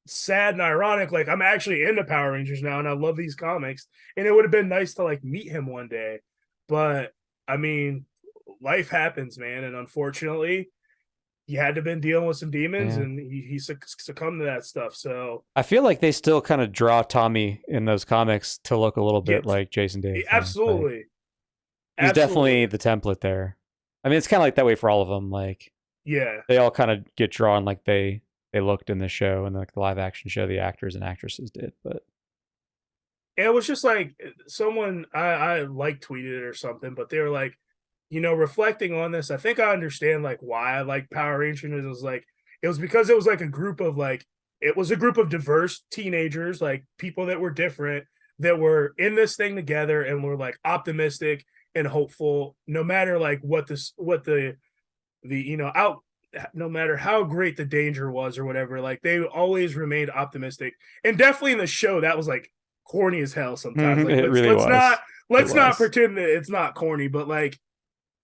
Speaker 2: sad and ironic. Like, I'm actually into Power Rangers now, and I love these comics. And it would have been nice to like meet him one day, but I mean, life happens, man, and unfortunately, he had to been dealing with some demons, and he succumbed to that stuff. So
Speaker 1: I feel like they still kind of draw Tommy in those comics to look a little bit like Jason David.
Speaker 2: Absolutely.
Speaker 1: Like, he's definitely the template there. I mean, it's kind of like that way for all of them. Like,
Speaker 2: yeah,
Speaker 1: they all kind of get drawn like they looked in the show, and like the live action show, the actors and actresses did. But
Speaker 2: it was just like, someone I like tweeted it or something, but they were like, you know, reflecting on this, I think I understand like why I like Power Rangers. It was because it was like a group of diverse teenagers, like people that were different, that were in this thing together, and were like optimistic and hopeful, no matter like no matter how great the danger was or whatever. Like, they always remained optimistic. And definitely in the show, that was like corny as hell sometimes. Like, let's not pretend that it's not corny, but like,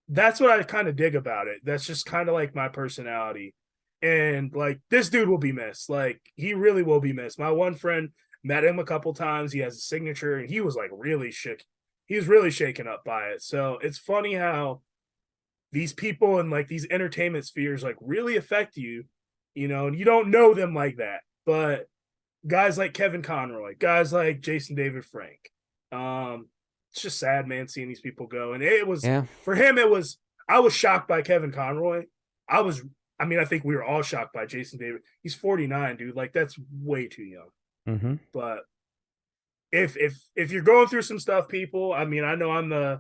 Speaker 2: that's what I kind of dig about it. That's just kind of like my personality. And like, this dude will be missed. Like, he really will be missed. My one friend met him a couple times. He has a signature, and he was like really shook. He was really shaken up by it. So it's funny how these people in like these entertainment spheres like really affect you, you know, and you don't know them like that. But guys like Kevin Conroy, guys like Jason David Frank, it's just sad, man, seeing these people go. And it was, for him, I was shocked by Kevin Conroy. I think we were all shocked by Jason David. He's 49, dude. Like, that's way too young.
Speaker 1: Mm-hmm.
Speaker 2: But if you're going through some stuff, people, I mean, I know I'm the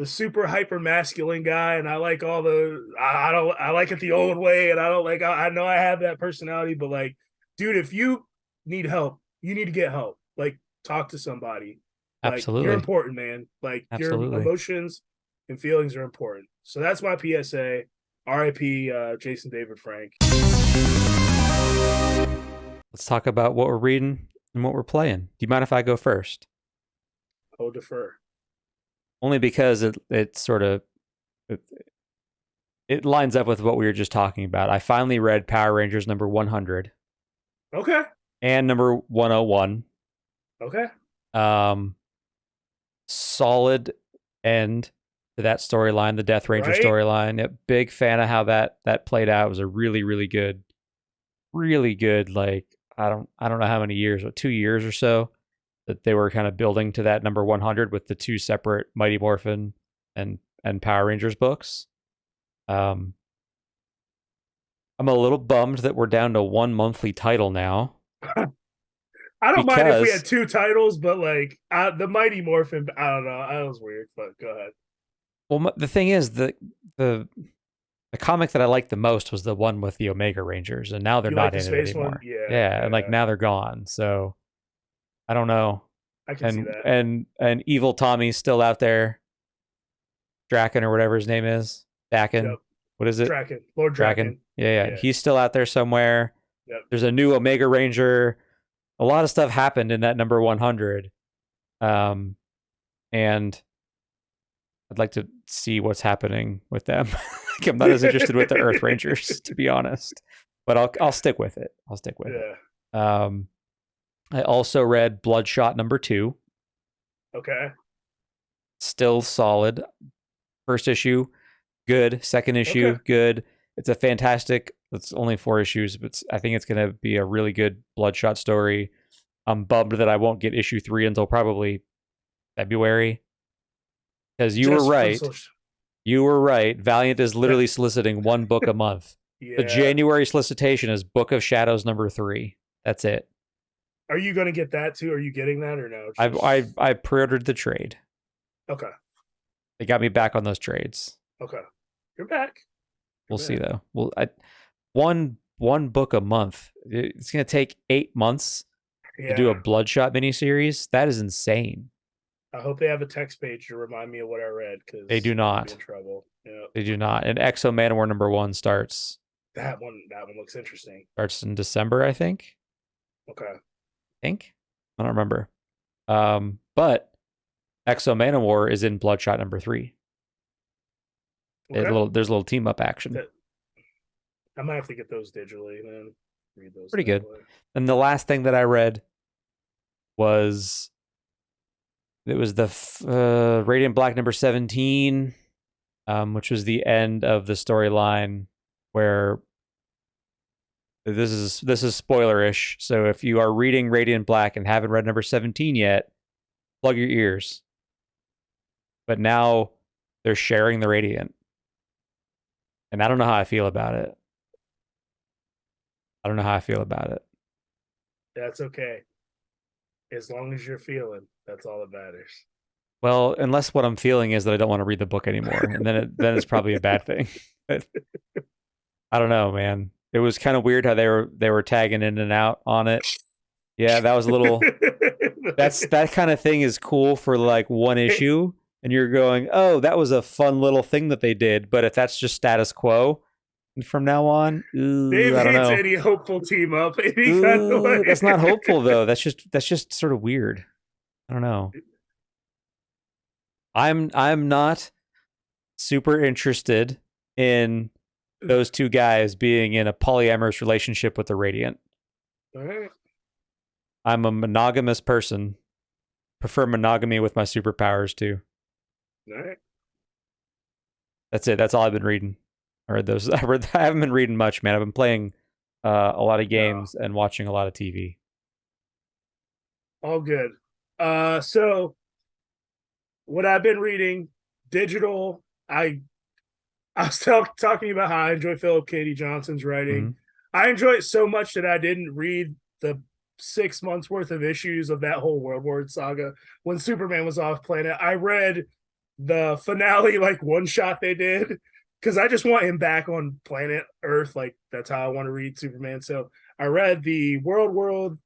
Speaker 2: super hyper masculine guy, and I like I like it the old way, and I know I have that personality, but like, dude, if you need help, you need to get help. Like, talk to somebody. Like,
Speaker 1: absolutely,
Speaker 2: you're important, man. Like, your emotions and feelings are important. So that's my PSA. R.I.P. Jason David Frank.
Speaker 1: Let's talk about what we're reading and what we're playing. Do you mind if I go first?
Speaker 2: I'll defer.
Speaker 1: Only because it lines up with what we were just talking about. I finally read Power Rangers number 100.
Speaker 2: Okay.
Speaker 1: and number 101.
Speaker 2: Okay.
Speaker 1: Um, solid end to that storyline, the Death Ranger
Speaker 2: Right.
Speaker 1: storyline. A big fan of how that played out. It was a really good. Like I don't know how many years, 2 years or so that they were kind of building to that number 100 with the two separate Mighty Morphin and Power Rangers books. Um, I'm a little bummed that we're down to one monthly title now
Speaker 2: I don't mind if we had
Speaker 1: because
Speaker 2: two titles, but like the Mighty Morphin, I don't know. That was weird, but go ahead.
Speaker 1: well the thing is the the comic that I liked the most was the one with the Omega Rangers, and now they're
Speaker 2: You like
Speaker 1: not
Speaker 2: the
Speaker 1: in it
Speaker 2: space one?
Speaker 1: anymore.
Speaker 2: Yeah,
Speaker 1: Yeah, and like
Speaker 2: yeah.
Speaker 1: now they're gone. So I don't know.
Speaker 2: I can see
Speaker 1: And
Speaker 2: that.
Speaker 1: and evil Tommy's still out there, Draken or whatever his name is, Dakin.
Speaker 2: Yep.
Speaker 1: What is it?
Speaker 2: Draken. Lord
Speaker 1: Draken.
Speaker 2: Draken.
Speaker 1: Yeah,
Speaker 2: Yeah.
Speaker 1: he's still out there somewhere.
Speaker 2: Yep.
Speaker 1: There's a new Omega Ranger. A lot of stuff happened in that number 100, and I'd like to see what's happening with them. Like, I'm not as interested with the Earth Rangers, to be honest, but I'll stick with it. I'll stick with it.
Speaker 2: Yeah.
Speaker 1: I also read Bloodshot number 2.
Speaker 2: Okay.
Speaker 1: Still solid. First issue, good. Second
Speaker 2: Okay.
Speaker 1: issue, good. It's a fantastic. It's only 4 issues, but I think it's going to be a really good Bloodshot story. I'm bummed that I won't get issue 3 until probably February. Because you were
Speaker 2: Just from
Speaker 1: right.
Speaker 2: social.
Speaker 1: You were right. Valiant is literally soliciting one book a month. The
Speaker 2: Yeah.
Speaker 1: January solicitation is Book of Shadows number 3. That's it.
Speaker 2: Are you going to get that too? Are you getting that or no?
Speaker 1: I pre-ordered the trade.
Speaker 2: Okay.
Speaker 1: They got me back on those trades.
Speaker 2: Okay. You're back.
Speaker 1: We'll see though. Well, one book a month. It's gonna take 8 months to do a
Speaker 2: Yeah.
Speaker 1: Bloodshot miniseries. That is insane.
Speaker 2: I hope they have a text page to remind me of what I read because
Speaker 1: They do
Speaker 2: I'm gonna be
Speaker 1: not.
Speaker 2: in trouble. Yeah.
Speaker 1: They do not. And Exo Manowar number 1
Speaker 2: That one looks interesting.
Speaker 1: starts in December, I think.
Speaker 2: Okay.
Speaker 1: I don't remember. But Exo Manowar is in Bloodshot number 3.
Speaker 2: Okay.
Speaker 1: There's a little team up action.
Speaker 2: I might have to get those digitally and then read those.
Speaker 1: Pretty good.
Speaker 2: Way.
Speaker 1: And the last thing that I read was the Radiant Black number 17, which was the end of the storyline where this is spoilerish. So if you are reading Radiant Black and haven't read number 17 yet, plug your ears. But now they're sharing the Radiant. And I don't know how I feel about it.
Speaker 2: That's okay. As long as you're feeling, that's all that matters.
Speaker 1: Well, unless what I'm feeling is that I don't want to read the book anymore, and then it's probably a bad thing. But I don't know, man. It was kind of weird how they were tagging in and out on it. Yeah, that was a little. That kind of thing is cool for like one issue, and you're going, oh, that was a fun little thing that they did. But if that's just status quo from now on,
Speaker 2: Dave
Speaker 1: I don't
Speaker 2: hates
Speaker 1: know.
Speaker 2: any hopeful team up any kind of way.
Speaker 1: That's not hopeful though. That's just sort of weird. I don't know. I'm not super interested in those two guys being in a polyamorous relationship with the Radiant.
Speaker 2: All right.
Speaker 1: I'm a monogamous person. Prefer monogamy with my superpowers too.
Speaker 2: All right.
Speaker 1: That's it. That's all I've been reading. I read those. I haven't been reading much, man. I've been playing a lot of games and watching a lot of TV.
Speaker 2: All good. So what I've been reading, digital. I was talking about how I enjoy Philip K.D. Johnson's writing.
Speaker 1: Mm-hmm.
Speaker 2: I enjoy it so much that I didn't read the 6 months worth of issues of that whole World War saga when Superman was off planet. I read the finale like one shot they did because I just want him back on planet Earth. Like that's how I want to read Superman. So I read the World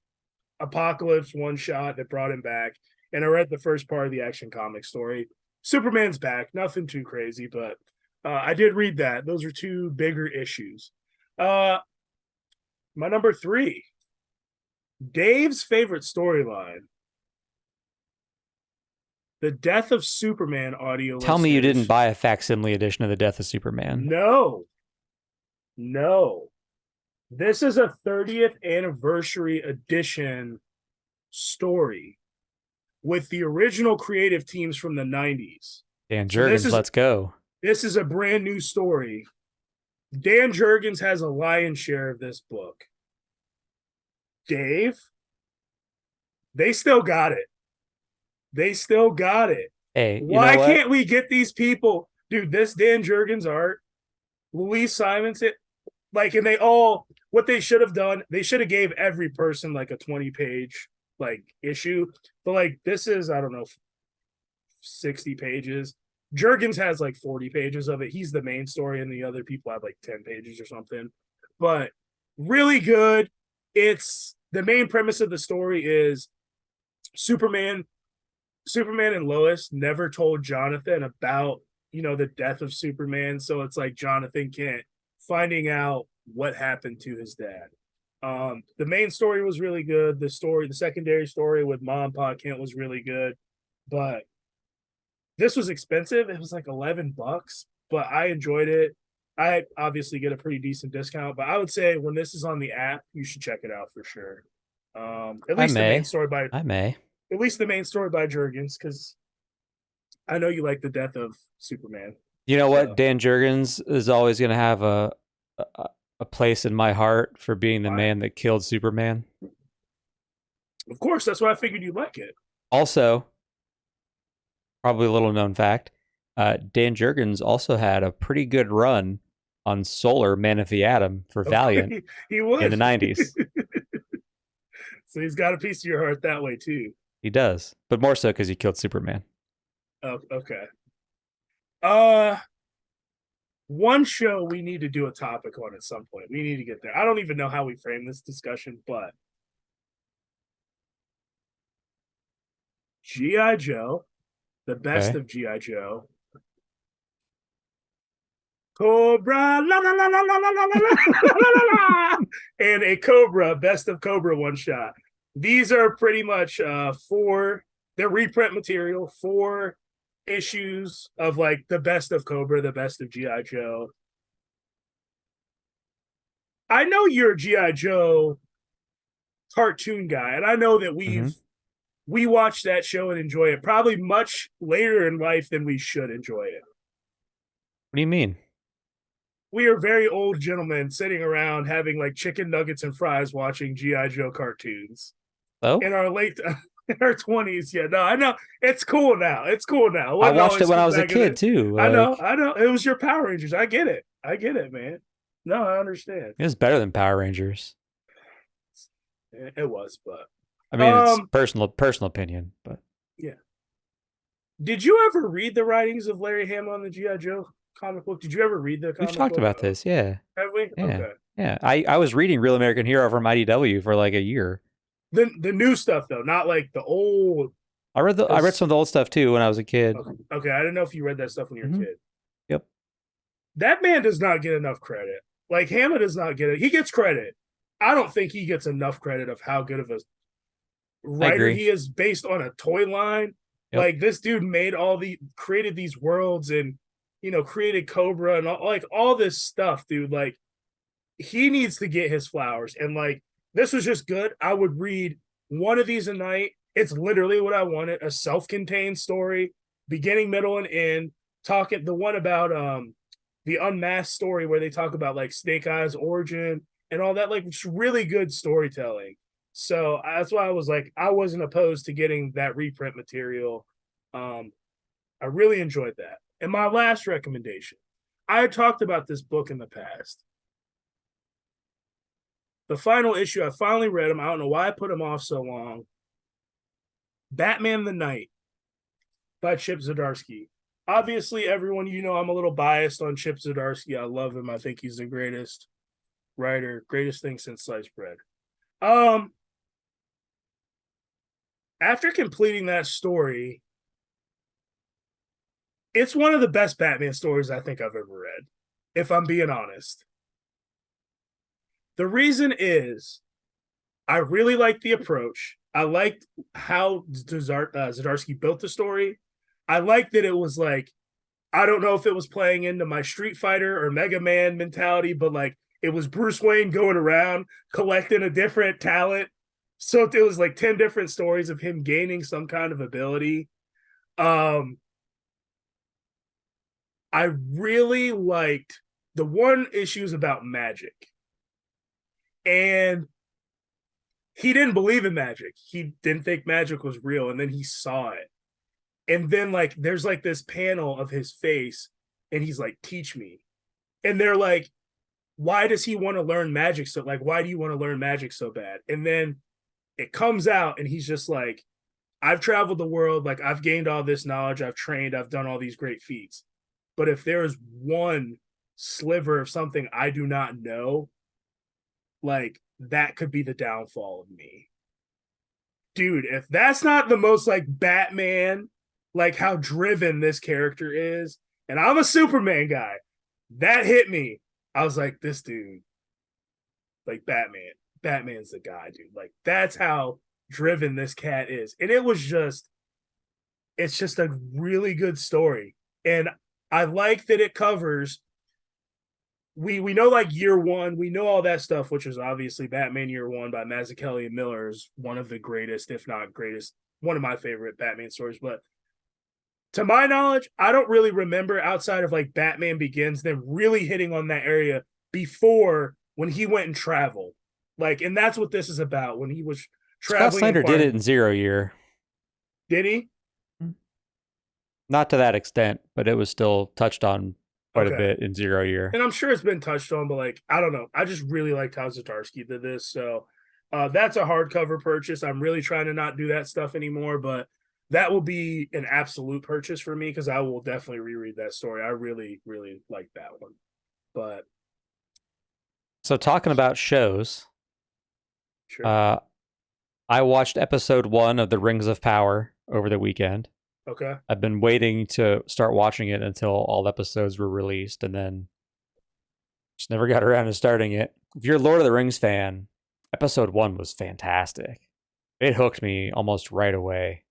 Speaker 2: Apocalypse one shot that brought him back, and I read the first part of the Action Comic story. Superman's back, nothing too crazy, but I did read that. Those are two bigger issues. My number 3, Dave's favorite storyline, the Death of Superman audio.
Speaker 1: Tell me you didn't buy a facsimile edition of the Death of Superman.
Speaker 2: No. This is a 30th anniversary edition story with the original creative teams from the 90s.
Speaker 1: Dan
Speaker 2: So this
Speaker 1: Jurgens,
Speaker 2: is
Speaker 1: let's go.
Speaker 2: this is a brand new story. Dan Jurgens has a lion's share of this book. Dave, they still got it. They still got it.
Speaker 1: Hey, you know
Speaker 2: Why
Speaker 1: what?
Speaker 2: can't we get these people? Dude, this Dan Jurgens art, Louise Simonson, like, and they all, what they should have done, they should have gave every person like a 20-page like issue. But like, this is, I don't know, 60 pages. Jurgens has like 40 pages of it. He's the main story, and the other people have like 10 pages or something. But really good. It's the main premise of the story is Superman and Lois never told Jonathan about, the death of Superman. So it's like Jonathan can't finding out what happened to his dad. The main story was really good. The secondary story with Mom Pa Kent was really good. But this was expensive. It was like $11, but I enjoyed it. I obviously get a pretty decent discount, but I would say when this is on the app, you should check it out for sure. At
Speaker 1: I
Speaker 2: least the main
Speaker 1: may.
Speaker 2: story by
Speaker 1: I may.
Speaker 2: at least the main story by Jurgens, because I know you like the death of Superman.
Speaker 1: You know what?
Speaker 2: So
Speaker 1: Dan Jurgens is always going to have a place in my heart for being the
Speaker 2: why?
Speaker 1: man that killed Superman.
Speaker 2: Of course, that's why I figured you'd like it.
Speaker 1: Also, probably a little known fact, Dan Jurgens also had a pretty good run on Solar Man of the Atom for Valiant
Speaker 2: He would
Speaker 1: in the 90s.
Speaker 2: So he's got a piece of your heart that way too.
Speaker 1: He does, but more so because he killed Superman.
Speaker 2: Oh, okay. One show we need to do a topic on at some point. We need to get there. I don't even know how we frame this discussion, but G.I. Joe, the best
Speaker 1: Okay.
Speaker 2: of G.I. Joe. Cobra, la la la la la la la la, and a Cobra, best of Cobra one shot. These are pretty much they're reprint material, 4 issues of like the best of Cobra, the best of G.I. Joe. I know you're a G.I. Joe cartoon guy, and I know that we watch that show and enjoy it probably much later in life than we should enjoy it.
Speaker 1: What do you mean?
Speaker 2: We are very old gentlemen sitting around having like chicken nuggets and fries watching GI Joe cartoons
Speaker 1: Oh,
Speaker 2: in our late in our 20s. Yeah, no, I know it's cool now. It's cool now.
Speaker 1: I watched it when I was a kid too.
Speaker 2: I know,
Speaker 1: Like,
Speaker 2: I know. It was your Power Rangers. I get it, man. No, I understand.
Speaker 1: it was better than Power Rangers.
Speaker 2: It was, but
Speaker 1: I mean, it's personal opinion, but
Speaker 2: yeah. Did you ever read the writings of Larry Hama on the GI Joe comic book? Did you ever read the comic
Speaker 1: we've talked
Speaker 2: book?
Speaker 1: about this. Yeah,
Speaker 2: Have we?
Speaker 1: yeah,
Speaker 2: Okay.
Speaker 1: yeah. I was reading Real American Hero from IDW for like a year.
Speaker 2: The new stuff though, not like the old.
Speaker 1: I read some of the old stuff too when I was a kid.
Speaker 2: Okay, I didn't know if you read that stuff when you were a kid.
Speaker 1: Yep.
Speaker 2: That man does not get enough credit. Like Hama does not get it. He gets credit. I don't think he gets enough credit of how good of a writer he is based on a toy line. Yep. Like this dude created these worlds and created Cobra and all this stuff, dude. Like he needs to get his flowers. And like this was just good. I would read one of these a night. It's literally what I wanted, a self-contained story, beginning, middle, and end. Talking the one about the Unmasked story where they talk about like Snake Eyes origin and all that, like it's really good storytelling. So that's why I was like, I wasn't opposed to getting that reprint material. I really enjoyed that. And my last recommendation, I had talked about this book in the past. The final issue, I finally read them. I don't know why I put them off so long. Batman the Knight by Chip Zdarsky. Obviously, everyone, I'm a little biased on Chip Zdarsky. I love him. I think he's the greatest writer, greatest thing since sliced bread. After completing that story, it's one of the best Batman stories I think I've ever read, if I'm being honest. The reason is I really liked the approach. I liked how Zdarsky built the story. I liked that it was like, I don't know if it was playing into my Street Fighter or Mega Man mentality, but like it was Bruce Wayne going around collecting a different talent. So it was like 10 different stories of him gaining some kind of ability. I really liked the one issues about magic. And he didn't believe in magic. He didn't think magic was real. And then he saw it. And then like there's like this panel of his face, and he's like, teach me. And they're like, why does he want to learn magic? So like, why do you want to learn magic so bad? And then it comes out and he's just like, I've traveled the world, like I've gained all this knowledge, I've trained, I've done all these great feats. But if there is one sliver of something I do not know, like that could be the downfall of me. Dude, if that's not the most like Batman, like how driven this character is, and I'm a Superman guy, that hit me. I was like, this dude, like Batman's the guy, dude. Like that's how driven this cat is. And it's just a really good story. And I like that it covers, we know like year one, we know all that stuff, which is obviously Batman Year One by Mazzucchelli and Miller is one of the greatest, if not greatest, one of my favorite Batman stories. But to my knowledge, I don't really remember outside of like Batman Begins them really hitting on that area before when he went and traveled. Like, and that's what this is about. When he was traveling.
Speaker 1: Scott Snyder did it in Zero Year.
Speaker 2: Did he?
Speaker 1: Not to that extent, but it was still touched on quite a bit in Zero Year.
Speaker 2: And I'm sure it's been touched on, but like, I don't know. I just really liked how Zdarsky did this. So that's a hardcover purchase. I'm really trying to not do that stuff anymore, but that will be an absolute purchase for me because I will definitely reread that story. I really, really like that one. But
Speaker 1: so talking about shows,
Speaker 2: sure.
Speaker 1: I watched episode 1 of The Rings of Power over the weekend.
Speaker 2: Okay.
Speaker 1: I've been waiting to start watching it until all episodes were released, and then just never got around to starting it. If you're a Lord of the Rings fan, episode 1 was fantastic. It hooked me almost right away.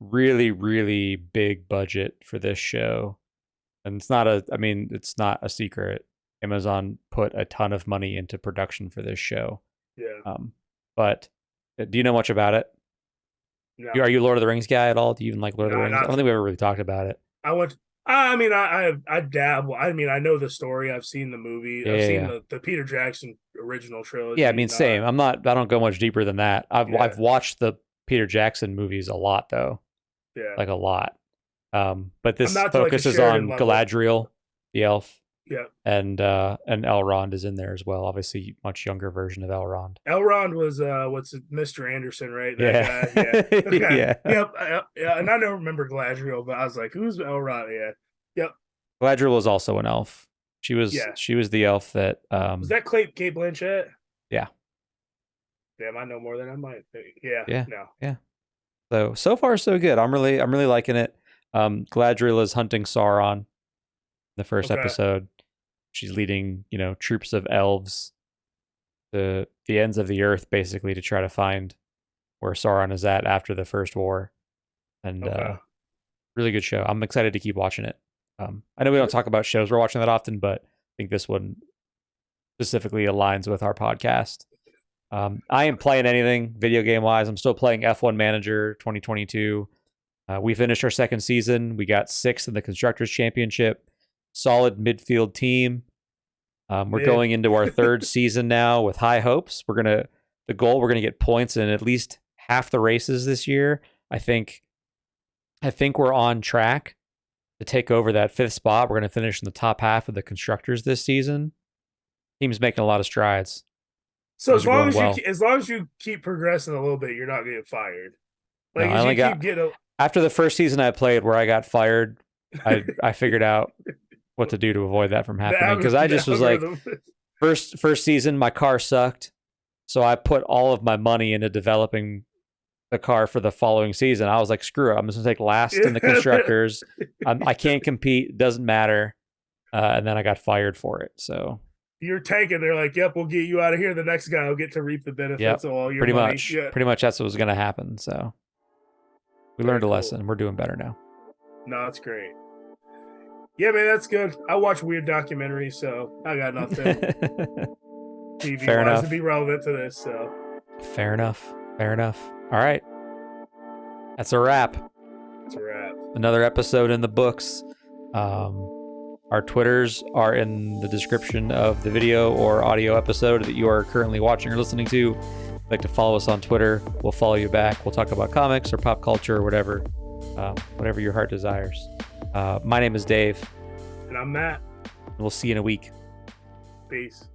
Speaker 1: Really, really big budget for this show. And it's not a secret. Amazon put a ton of money into production for this show.
Speaker 2: Yeah.
Speaker 1: But do you know much about it?
Speaker 2: No.
Speaker 1: Are you a Lord of the Rings guy at all? Do you even like Lord of the Rings? I don't think we ever really talked about it.
Speaker 2: I dabble. I mean, I know the story. I've seen the movie. I've seen the Peter Jackson original trilogy.
Speaker 1: Yeah, I mean, same. I don't go much deeper than that. I've watched the Peter Jackson movies a lot though.
Speaker 2: Yeah.
Speaker 1: Like a lot. But this
Speaker 2: not
Speaker 1: focuses on Galadriel, the elf.
Speaker 2: Yeah.
Speaker 1: And Elrond is in there as well. Obviously, much younger version of Elrond.
Speaker 2: Elrond was Mr. Anderson, right? That guy. Yeah. Okay.
Speaker 1: Yeah.
Speaker 2: Yep. Yeah. And I don't remember Galadriel, but I was like, who's Elrond? Yeah. Yep.
Speaker 1: Galadriel was also an elf. She was the elf that
Speaker 2: was that Kate Blanchett?
Speaker 1: Yeah.
Speaker 2: Damn, I know more than I might think. Yeah.
Speaker 1: Yeah.
Speaker 2: No.
Speaker 1: Yeah. So far so good. I'm really liking it. Galadriel is hunting Sauron in the first episode. She's leading, troops of elves to the ends of the earth, basically, to try to find where Sauron is at after the First War. And really good show. I'm excited to keep watching it. I know we don't talk about shows we're watching that often, but I think this one specifically aligns with our podcast. I ain't playing anything video game wise. I'm still playing F1 Manager 2022. We finished our second season. We got 6th in the Constructors Championship. Solid midfield team. We're going into our third season now with high hopes. We're gonna get points in at least half the races this year. I think we're on track to take over that 5th spot. We're gonna finish in the top half of the constructors this season. Team's making a lot of strides.
Speaker 2: So as long as you keep progressing a little bit, you're not getting fired. Like
Speaker 1: after the first season I played where I got fired, I figured out what to do to avoid that from happening, because I just was like, first season my car sucked, so I put all of my money into developing the car for the following season. I was like, screw it, I'm just gonna take last in the constructors. I can't compete, doesn't matter. And then I got fired for it. So
Speaker 2: you're tanking. They're like, yep, we'll get you out of here. The next guy will get to reap the benefits of all your money.
Speaker 1: Pretty much that's what was gonna happen. So we learned a lesson. We're doing better now.
Speaker 2: No, it's great. Yeah, man, that's good. I watch weird documentaries, so I got nothing TV
Speaker 1: Fair
Speaker 2: wise
Speaker 1: enough.
Speaker 2: to be relevant to this. So
Speaker 1: Fair enough. Fair enough. All right. That's a wrap.
Speaker 2: it's a wrap.
Speaker 1: Another episode in the books. Our Twitters are in the description of the video or audio episode that you are currently watching or listening to. If you'd like to follow us on Twitter, we'll follow you back. We'll talk about comics or pop culture or whatever your heart desires. My name is Dave.
Speaker 2: And I'm Matt.
Speaker 1: And we'll see you in a week.
Speaker 2: Peace.